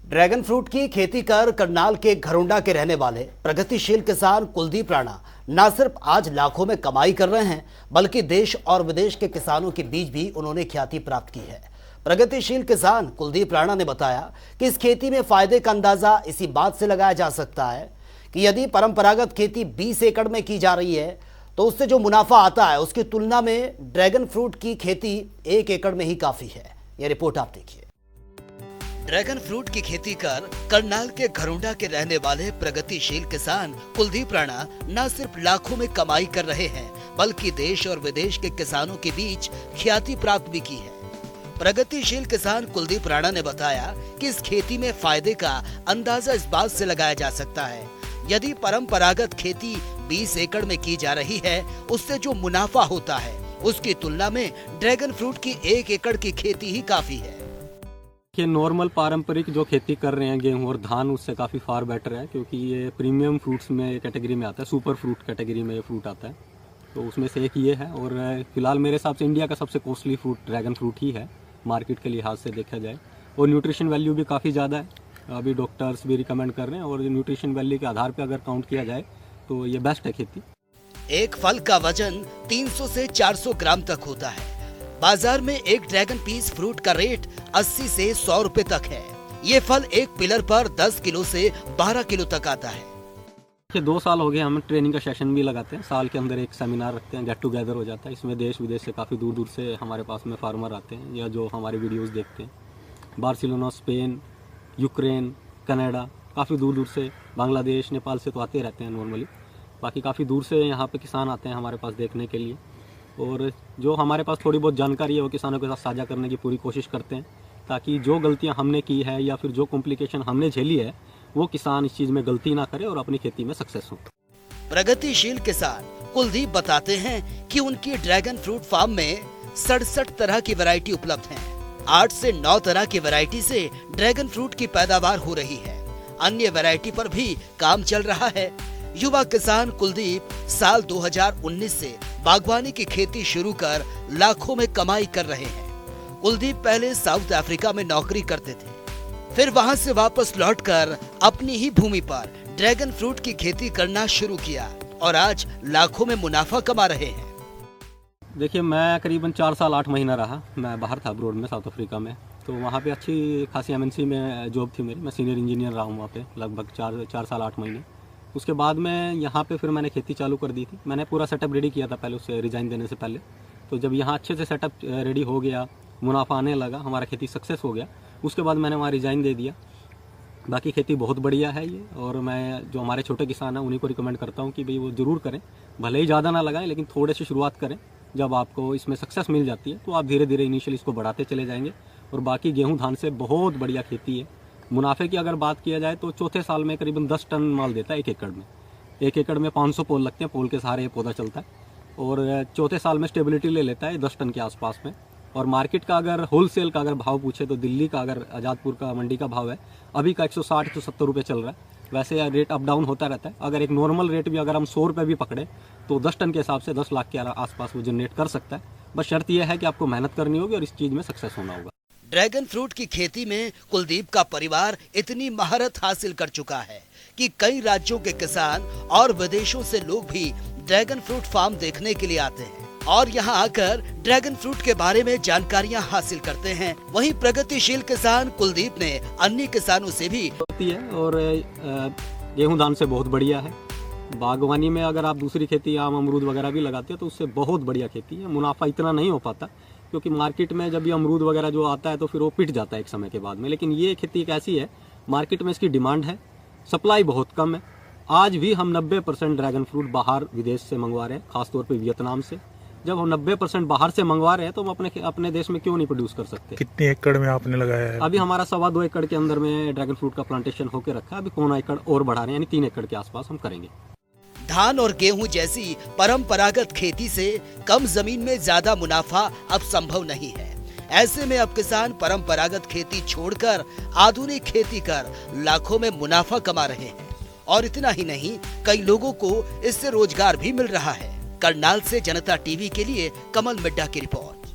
Dragon fruit की खेती कर करनाल के घरोंडा के रहने वाले प्रगतिशील किसान कुलदीप राणा न सिर्फ आज लाखों में कमाई कर रहे हैं, बल्कि देश और विदेश के किसानों के बीच भी उन्होंने ख्याति प्राप्त की है। प्रगतिशील किसान कुलदीप राणा ने बताया कि इस खेती में फायदे का अंदाजा इसी बात से लगाया जा सकता है कि यदि परंपरागत खेती 20 एकड़ में की जा रही है तो उससे जो मुनाफा आता है उसकी तुलना में ड्रैगन फ्रूट की खेती 1 एकड़ में ही काफी है। यह रिपोर्ट आप देखिए। ड्रैगन फ्रूट की खेती कर करनाल के घरोंडा के रहने वाले प्रगतिशील किसान कुलदीप राणा न सिर्फ लाखों में कमाई कर रहे हैं, बल्कि देश और विदेश के किसानों के बीच ख्याति प्राप्त भी की है। प्रगतिशील किसान कुलदीप राणा ने बताया कि इस खेती में फायदे का अंदाजा इस बात से लगाया जा सकता है, यदि परंपरागत खेती 20 एकड़ में की जा रही है, उससे जो मुनाफा होता है उसकी तुलना में ड्रैगन फ्रूट की 1 एकड़ की खेती ही काफी है। कि नॉर्मल पारंपरिक जो खेती कर रहे हैं गेहूं और धान, उससे काफ़ी फार बेटर है, क्योंकि ये प्रीमियम फ्रूट्स में कैटेगरी में आता है, सुपर फ्रूट कैटेगरी में ये फ्रूट आता है। तो उसमें से एक ये है, और फिलहाल मेरे हिसाब से इंडिया का सबसे कॉस्टली फ्रूट ड्रैगन फ्रूट ही है मार्केट के लिहाज से देखा जाए। और न्यूट्रिशन वैल्यू भी काफ़ी ज़्यादा है, अभी डॉक्टर्स भी रिकमेंड कर रहे हैं, और न्यूट्रिशन वैल्यू के आधार पर अगर काउंट किया जाए तो ये बेस्ट है खेती। एक फल का वजन 300 से 400 ग्राम तक होता है। बाजार में एक ड्रैगन पीस फ्रूट का रेट 80 से 100 रुपए तक है। ये फल एक पिलर पर 10 किलो से 12 किलो तक आता है। 2 साल हो गए, हम ट्रेनिंग का सेशन भी लगाते हैं, साल के अंदर एक सेमिनार रखते हैं, गेट टुगेदर हो जाता है। इसमें देश विदेश से काफ़ी दूर दूर से हमारे पास में फार्मर आते हैं या जो हमारे वीडियोस देखते हैं। बार्सिलोना, स्पेन, यूक्रेन, कनाडा, काफ़ी दूर दूर से, बांग्लादेश, नेपाल से तो आते रहते हैं नॉर्मली। बाकी काफ़ी दूर से यहाँ पे किसान आते हैं हमारे पास देखने के लिए, और जो हमारे पास थोड़ी बहुत जानकारी है वो किसानों के साथ साझा करने की पूरी कोशिश करते हैं, ताकि जो गलतियां हमने की है या फिर जो कॉम्प्लिकेशन हमने झेली है वो किसान इस चीज़ में गलती ना करे और अपनी खेती में सक्सेस हो। प्रगतिशील किसान कुलदीप बताते हैं कि उनकी ड्रैगन फ्रूट फार्म में 67 तरह की वैरायटी उपलब्ध है। 8 से 9 तरह की वैरायटी से ड्रैगन फ्रूट की पैदावार हो रही है। अन्य वैरायटी पर भी काम चल रहा है। युवा किसान कुलदीप साल 2019 से बागवानी की खेती शुरू कर लाखों में कमाई कर रहे हैं। कुलदीप पहले साउथ अफ्रीका में नौकरी करते थे, फिर वहां से वापस लौटकर अपनी ही भूमि पर ड्रैगन फ्रूट की खेती करना शुरू किया और आज लाखों में मुनाफा कमा रहे हैं। देखिए, मैं करीबन 4 साल 8 महीना रहा, मैं बाहर था अब्रोड में, साउथ अफ्रीका में। तो वहाँ पे अच्छी खासी MNC में जॉब थी मेरी, मैं सीनियर इंजीनियर रहा हूँ वहाँ पे लगभग 4 साल 8 महीने। उसके बाद में यहाँ पे फिर मैंने खेती चालू कर दी थी। मैंने पूरा सेटअप रेडी किया था पहले, उससे रिजाइन देने से पहले। तो जब यहाँ अच्छे से सेटअप रेडी हो गया, मुनाफा आने लगा, हमारा खेती सक्सेस हो गया, उसके बाद मैंने वहाँ रिजाइन दे दिया। बाकी खेती बहुत बढ़िया है ये, और मैं जो हमारे छोटे किसान हैं उन्हीं को रिकमेंड करता हूँ कि भाई वो ज़रूर करें, भले ही ज़्यादा ना लगाएं, लेकिन थोड़े से शुरुआत करें। जब आपको इसमें सक्सेस मिल जाती है तो आप धीरे धीरे इनिशियली इसको बढ़ाते चले जाएंगे। और बाकी गेहूँ धान से बहुत बढ़िया खेती है। मुनाफे की अगर बात किया जाए तो चौथे साल में करीबन 10 टन माल देता है 1 एकड़ में। 1 एकड़ में 500 पोल लगते हैं, पोल के सहारे ये पौधा चलता है, और चौथे साल में स्टेबिलिटी ले लेता है 10 टन के आसपास में। और मार्केट का अगर होलसेल का अगर भाव पूछे तो दिल्ली का अगर आज़ादपुर का मंडी का भाव है अभी का 160-170 रुपये चल रहा है। वैसे रेट अप डाउन होता रहता है। अगर एक नॉर्मल रेट भी अगर हम 100 रुपये भी पकड़े तो 10 टन के हिसाब से 10 लाख के आसपास वो जनरेट कर सकता है। बस शर्त यह है कि आपको मेहनत करनी होगी और इस चीज़ में सक्सेस होना होगा। ड्रैगन फ्रूट की खेती में कुलदीप का परिवार इतनी महारत हासिल कर चुका है कि कई राज्यों के किसान और विदेशों से लोग भी ड्रैगन फ्रूट फार्म देखने के लिए आते हैं और यहाँ आकर ड्रैगन फ्रूट के बारे में जानकारियाँ हासिल करते हैं। वहीं प्रगतिशील किसान कुलदीप ने अन्य किसानों से भी होती है, और गेहूं धान से बहुत बढ़िया है। बागवानी में अगर आप दूसरी खेती आम अमरूद वगैरह भी लगाते हैं तो उससे बहुत बढ़िया खेती है। मुनाफा इतना नहीं हो पाता, क्योंकि मार्केट में जब ये अमरूद वगैरह जो आता है तो फिर वो पिट जाता है एक समय के बाद में। लेकिन ये खेती एक ऐसी है, मार्केट में इसकी डिमांड है, सप्लाई बहुत कम है। आज भी हम 90% ड्रैगन फ्रूट बाहर विदेश से मंगवा रहे हैं, खासतौर पे वियतनाम से। जब हम 90% बाहर से मंगवा रहे हैं तो हम अपने देश में क्यों नहीं प्रोड्यूस कर सकते। कितने एकड़ में आपने लगाया है? अभी हमारा 2.25 एकड़ के अंदर में ड्रैगन फ्रूट का प्लांटेशन होकर रखा है। अभी 1.25 एकड़ और बढ़ा रहे हैं, यानी 3 एकड़ के आसपास हम करेंगे। धान और गेहूं जैसी परंपरागत खेती से कम जमीन में ज्यादा मुनाफा अब संभव नहीं है। ऐसे में अब किसान परंपरागत खेती छोड़कर आधुनिक खेती कर लाखों में मुनाफा कमा रहे हैं। और इतना ही नहीं, कई लोगों को इससे रोजगार भी मिल रहा है। करनाल से जनता टीवी के लिए कमल मिड्डा की रिपोर्ट।